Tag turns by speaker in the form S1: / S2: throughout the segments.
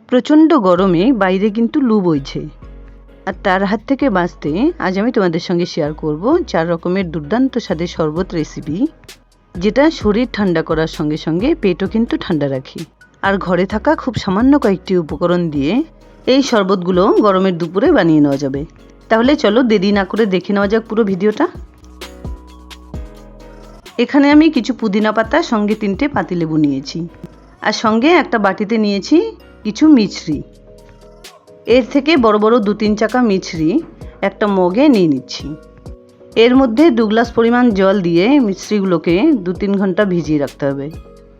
S1: প্রচণ্ড গরমে বাইরে কিন্তু লু বইছে, আর তার হাত থেকে বাঁচতে আজ আমি তোমাদের সঙ্গে শেয়ার করব 4 রকমের দুর্দান্ত স্বাদের শরবত রেসিপি, যেটা শরীর ঠান্ডা করার সঙ্গে সঙ্গে পেটও কিন্তু ঠান্ডা রাখে। আর ঘরে থাকা খুব সামান্য কয়েকটি উপকরণ দিয়ে এই শরবতগুলো গরমের দুপুরে বানিয়ে নেওয়া যাবে। তাহলে চলো দেরি না করে দেখে নেওয়া যাক পুরো ভিডিওটা। এখানে আমি কিছু পুদিনা পাতা, সঙ্গে 3টে পাতিলেবু নিয়েছি, আর সঙ্গে একটা বাটিতে নিয়েছি কিছু মিছরি। এর থেকে বড় বড় 2-3 চাকা মিছরি একটা মগে নিয়ে নিচ্ছি। এর মধ্যে 2 গ্লাস পরিমাণ জল দিয়ে মিছরিগুলোকে 2-3 ঘন্টা ভিজিয়ে রাখতে হবে।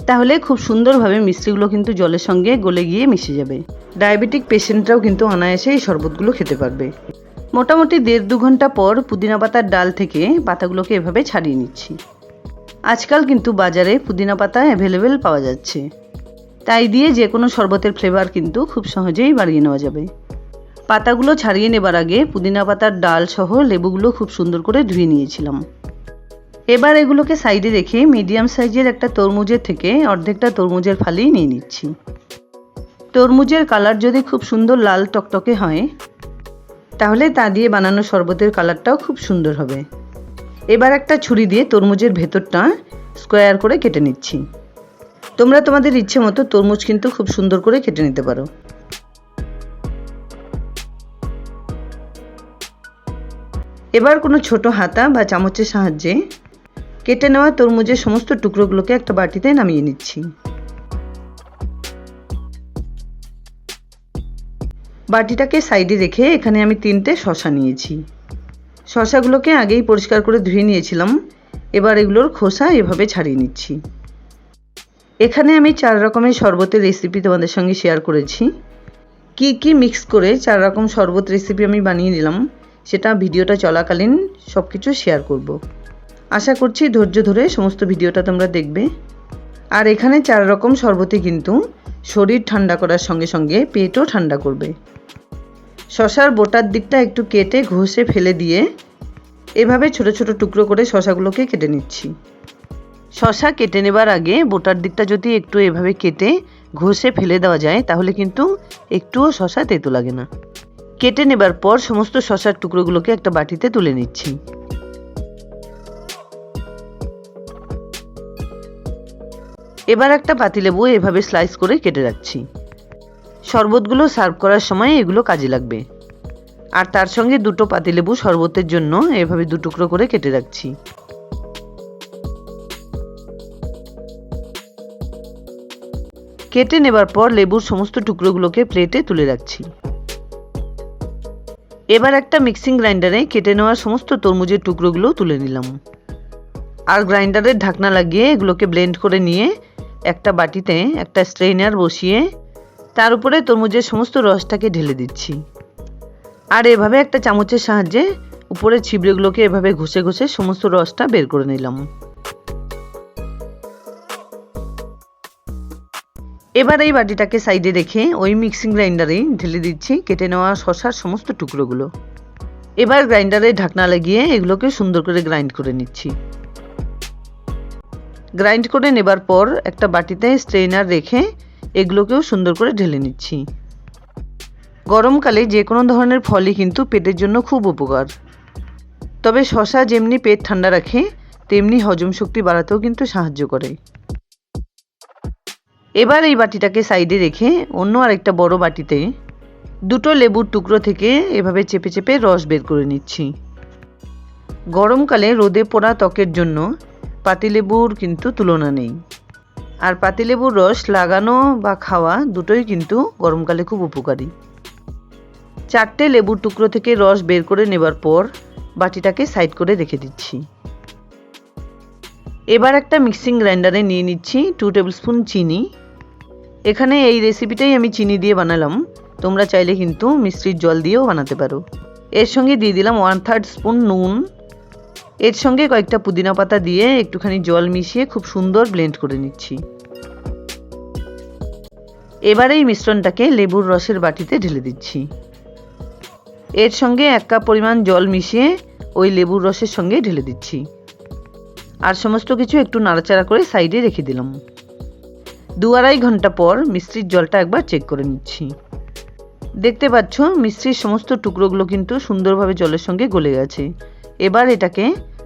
S1: তাহলে খুব সুন্দরভাবে মিছরিগুলো কিন্তু জলের সঙ্গে গলে গিয়ে মিশে যাবে। ডায়াবেটিক পেশেন্টরাও কিন্তু অনায়াসে এই শরবতগুলো খেতে পারবে। মোটামুটি 1.5-2 ঘন্টা পর পুদিনা পাতার ডাল থেকে পাতাগুলোকে এভাবে ছাড়িয়ে নিচ্ছি। আজকাল কিন্তু বাজারে পুদিনা পাতা অ্যাভেলেবেল পাওয়া যাচ্ছে, তাই দিয়ে যে কোনো শরবতের ফ্লেভার কিন্তু খুব সহজেই বাড়িয়ে নেওয়া যাবে। পাতাগুলো ছাড়িয়ে নেবার আগে পুদিনা পাতার ডাল সহ লেবুগুলো খুব সুন্দর করে ধুয়ে নিয়েছিলাম। এবার এগুলোকে সাইডে রেখে মিডিয়াম সাইজের একটা তরমুজের থেকে অর্ধেকটা তরমুজের ফালি নিয়ে নিচ্ছি। তরমুজের কালার যদি খুব সুন্দর লাল টকটকে হয়, তাহলে তা দিয়ে বানানো শরবতের কালারটাও খুব সুন্দর হবে। এবার একটা ছুরি দিয়ে তরমুজের ভেতরটা স্কোয়ার করে কেটে নিচ্ছি। তোমরা তোমাদের ইচ্ছে মতো তরমুজ কিন্তু খুব সুন্দর করে কেটে নিতে পারো। এবার কোনো ছোট হাতা বা চামচের সাহায্যে কেটে নেওয়া তরমুজের সমস্ত টুকরোগুলোকে একটা বাটিতে নামিয়ে নিচ্ছি। বাটিটাকে সাইডে রেখে এখানে আমি 3টে শসা নিয়েছি। শসাগুলোকে আগেই পরিষ্কার করে ধুয়ে নিয়েছিলাম। এবার এগুলোর খোসা এভাবে ছাড়িয়ে নিচ্ছি। এখানে আমি 4 রকমের শরবতের রেসিপি তোমাদের সঙ্গে শেয়ার করেছি। কি কি মিক্স করে 4 রকম শরবত রেসিপি আমি বানিয়ে নিলাম, সেটা ভিডিওটা চলাকালীন সব কিছু শেয়ার করব। আশা করছি ধৈর্য ধরে সমস্ত ভিডিওটা তোমরা দেখবে। আর এখানে 4 রকম শরবতই কিন্তু শরীর ঠান্ডা করার সঙ্গে সঙ্গে পেটও ঠান্ডা করবে। শসার বোটার দিকটা একটু কেটে ঘষে ফেলে দিয়ে এভাবে ছোট ছোট টুকরো করে শসাগুলোকে কেটে নিচ্ছি। শসা কেটে নেবার আগে বোটার দিকটা যদি একটু এভাবে কেটে ঘষে ফেলে দেওয়া যায়, তাহলে কিন্তু একটুও শসা তেতো লাগে না। কেটে নেবার পর সমস্ত শসার টুকরোগুলোকে একটা বাটিতে তুলে নিচ্ছি। এবার একটা পাতিলেবু এভাবে স্লাইস করে কেটে রাখছি। শরবতগুলো সার্ভ করার সময় এগুলো কাজে লাগবে। আর তার সঙ্গে 2টো পাতিলেবু শরবতের জন্য এভাবে 2 টুকরো করে কেটে রাখছি। কেটে নেবার পর লেবুর সমস্ত টুকরোগুলোকে প্লেটে তুলে রাখছি। এবার একটা মিক্সিং গ্রাইন্ডারে কেটে নেওয়া সমস্ত তরমুজের টুকরোগুলো তুলে নিলাম। আর গ্রাইন্ডারের ঢাকনা লাগিয়ে এগুলোকে ব্লেন্ড করে নিয়ে একটা বাটিতে একটা স্ট্রেইনার বসিয়ে তার উপরে তরমুজের সমস্ত রসটাকে ঢেলে দিচ্ছি। আর এভাবে একটা চামচের সাহায্যে উপরে ছিবড়েগুলোকে এভাবে ঘষে ঘষে সমস্ত রসটা বের করে নিলাম। এবার এই বাটিটাকে সাইডে রেখে ওই মিক্সিং গ্রাইন্ডারে ঢেলে দিচ্ছি কেটে নেওয়া শসার সমস্ত টুকরোগুলো। এবার গ্রাইন্ডারে ঢাকনা লাগিয়ে এগুলোকে সুন্দর করে গ্রাইন্ড করে নিচ্ছি। গ্রাইন্ড করে নেবার পর একটা বাটিতে স্ট্রেইনার রেখে এগুলোকেও সুন্দর করে ঢেলে নিচ্ছি। গরমকালে যে কোনো ধরনের ফলই কিন্তু পেটের জন্য খুব উপকার। তবে শসা যেমনি পেট ঠান্ডা রাখে, তেমনি হজম শক্তি বাড়াতেও কিন্তু সাহায্য করে। এবার এই বাটিটাকে সাইডে রেখে অন্য আরেকটা বড় বাটিতে 2টো লেবুর টুকরো থেকে এভাবে চেপে চেপে রস বের করে নিচ্ছি। গরমকালে রোদে পোড়া ত্বকের জন্য পাতিলেবুর কিন্তু তুলনা নেই। আর পাতিলেবুর রস লাগানো বা খাওয়া দুটোই কিন্তু গরমকালে খুব উপকারী। 4টে লেবুর টুকরো থেকে রস বের করে নেবার পর বাটিটাকে সাইড করে রেখে দিচ্ছি। এবার একটা মিক্সিং গ্রাইন্ডারে নিয়ে নিচ্ছি 2 টেবিল স্পুন চিনি। এখানে এই রেসিপিটাই আমি চিনি দিয়ে বানালাম, তোমরা চাইলে কিন্তু মিষ্টির জল দিয়েও বানাতে পারো। এর সঙ্গে দিয়ে দিলাম 1/3 স্পুন নুন। এর সঙ্গে কয়েকটা পুদিনা পাতা দিয়ে একটুখানি জল মিশিয়ে খুব সুন্দর ব্লেন্ড করে নিচ্ছি। এবার এই মিশ্রণটাকে লেবুর রসের বাটিতে ঢেলে দিচ্ছি। এর সঙ্গে 1 কাপ পরিমাণ জল মিশিয়ে ওই লেবুর রসের সঙ্গে ঢেলে দিচ্ছি। আর সমস্ত কিছু একটু নাড়াচাড়া করে সাইডে রেখে দিলাম। 2-2.5 ঘন্টা পর মিষ্টির জলটা একবার চেক করে নিচ্ছি। দেখতে পাচ্ছ মিষ্টির সমস্ত টুকরোগুলো কিন্তু সুন্দরভাবে জলের সঙ্গে গলে গেছে। এবার এটাকে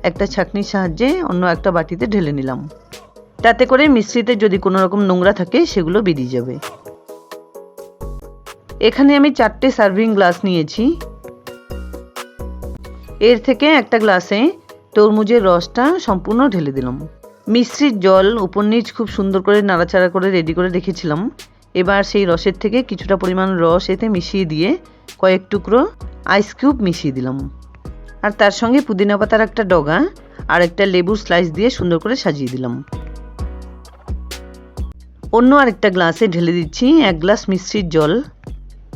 S1: একটা ছাঁকনির সাহায্যে অন্য একটা বাটিতে ঢেলে নিলাম। তাতে করে মিষ্টিতে যদি কোনো রকম নোংরা থাকে সেগুলো বেরিয়ে যাবে। এখানে আমি 4টে সার্ভিং গ্লাস নিয়েছি। এর থেকে একটা গ্লাসে তরমুজের রসটা সম্পূর্ণ ঢেলে দিলাম। মিষ্টির জল উপর নিচ খুব সুন্দর করে নাড়াচাড়া করে রেডি করে রেখেছিলাম। এবার সেই রসের থেকে কিছুটা পরিমাণ রস এতে মিশিয়ে দিয়ে কয়েক টুকরো আইস কিউব মিশিয়ে দিলাম। আর তার সঙ্গে পুদিনা পাতার একটা ডগা আর একটা লেবুর স্লাইস দিয়ে সুন্দর করে সাজিয়ে দিলাম। অন্য আরেকটা গ্লাসে ঢেলে দিচ্ছি 1 গ্লাস মিষ্টির জল।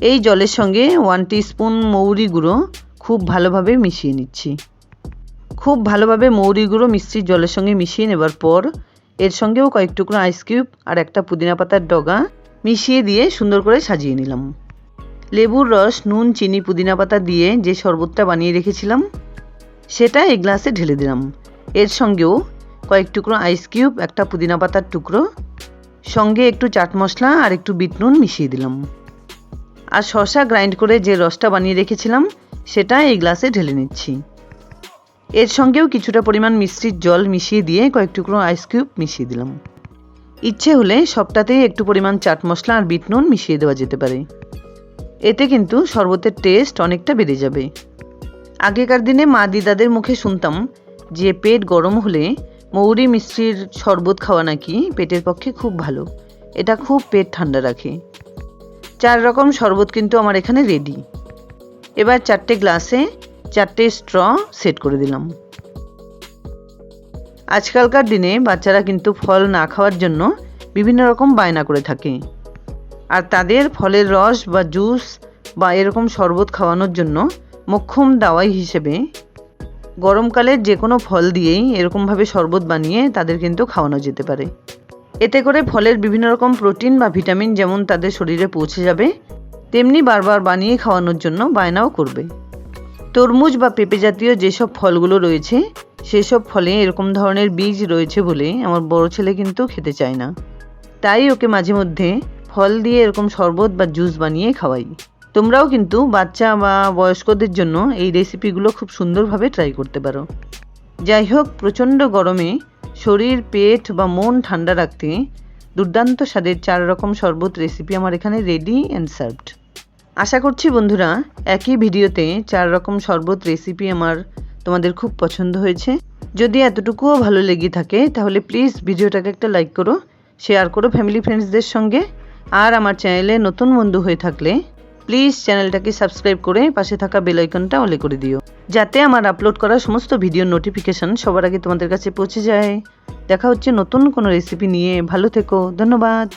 S1: এই জলের সঙ্গে 1 টিস্পুন মৌরি গুঁড়ো খুব ভালোভাবে মিশিয়ে নিচ্ছি। খুব ভালোভাবে মৌরি গুঁড়ো মিষ্টির জলের সঙ্গে মিশিয়ে নেবার পর এর সঙ্গেও কয়েক টুকরো আইস কিউব আর একটা পুদিনা পাতার ডগা মিশিয়ে দিয়ে সুন্দর করে সাজিয়ে নিলাম। লেবুর রস, নুন, চিনি, পুদিনা পাতা দিয়ে যে শরবতটা বানিয়ে রেখেছিলাম সেটা এই গ্লাসে ঢেলে দিলাম। এর সঙ্গেও কয়েক টুকরো আইস কিউব, একটা পুদিনা পাতার টুকরো, সঙ্গে একটু চাট মশলা আর একটু বিট নুন মিশিয়ে দিলাম। আর শসা গ্রাইন্ড করে যে রসটা বানিয়ে রেখেছিলাম সেটা এই গ্লাসে ঢেলে নিচ্ছি। এর সঙ্গেও কিছুটা পরিমাণ মিষ্টির জল মিশিয়ে দিয়ে কয়েক টুকরো আইস কিউব মিশিয়ে দিলাম। ইচ্ছে হলে সবটাতেই একটু পরিমাণ চাট মশলা আর বিট নুন মিশিয়ে দেওয়া যেতে পারে। এতে কিন্তু শরবতের টেস্ট অনেকটা বেড়ে যাবে। আগেকার দিনে মা দিদাদের মুখে শুনতাম যে পেট গরম হলে মৌরি মিষ্টির শরবত খাওয়া নাকি পেটের পক্ষে খুব ভালো, এটা খুব পেট ঠান্ডা রাখে। 4 রকম শরবত কিন্তু আমার এখানে রেডি। এবার 4টে গ্লাসে 4টে স্ট্র সেট করে দিলাম। আজকালকার দিনে বাচ্চারা কিন্তু ফল না খাওয়ার জন্য বিভিন্ন রকম বায়না করে থাকে। আর তাদের ফলের রস বা জুস বা এরকম শরবত খাওয়ানোর জন্য মোক্ষম দাওয়াই হিসেবে গরমকালের যে কোনো ফল দিয়েই এরকমভাবে শরবত বানিয়ে তাদের কিন্তু খাওয়ানো যেতে পারে। এতে করে ফলের বিভিন্ন রকম প্রোটিন বা ভিটামিন যেমন তাদের শরীরে পৌঁছে যাবে, তেমনি বারবার বানিয়ে খাওয়ানোর জন্য বায়নাও করবে। তরমুজ বা পেঁপে জাতীয় যেসব ফলগুলো রয়েছে সেসব ফলে এরকম ধরনের বীজ রয়েছে বলে আমার বড় ছেলে কিন্তু খেতে চায় না। তাই ওকে মাঝে মধ্যে ফল দিয়ে এরকম শরবত বা জুস বানিয়ে খাওয়াই। তোমরাও কিন্তু বাচ্চা বা বয়স্কদের জন্য এই রেসিপিগুলো খুব সুন্দরভাবে ট্রাই করতে পারো। যাই হোক, প্রচণ্ড গরমে শরীর, পেট বা মন ঠান্ডা রাখতে দুর্দান্ত স্বাদের 4 রকম শরবত রেসিপি আমার এখানে রেডি অ্যান্ড সার্ভড। আশা করছি বন্ধুরা একই ভিডিওতে 4 রকম শরবত রেসিপি আমার তোমাদের খুব পছন্দ হয়েছে। যদি এতটুকুও ভালো লেগে থাকে তাহলে প্লিজ ভিডিওটাকে একটা লাইক করো, শেয়ার করো ফ্যামিলি ফ্রেন্ডসদের সঙ্গে। আর আমার চ্যানেলে নতুন বন্ধু হয়ে থাকলে প্লিজ চ্যানেলটাকে সাবস্ক্রাইব করে পাশে থাকা বেল আইকনটা অলে করে দিও, যাতে আমার আপলোড করা সমস্ত ভিডিওর নোটিফিকেশন সবার আগে তোমাদের কাছে পৌঁছে যায়। দেখা হচ্ছে নতুন কোনো রেসিপি নিয়ে। ভালো থেকো, ধন্যবাদ।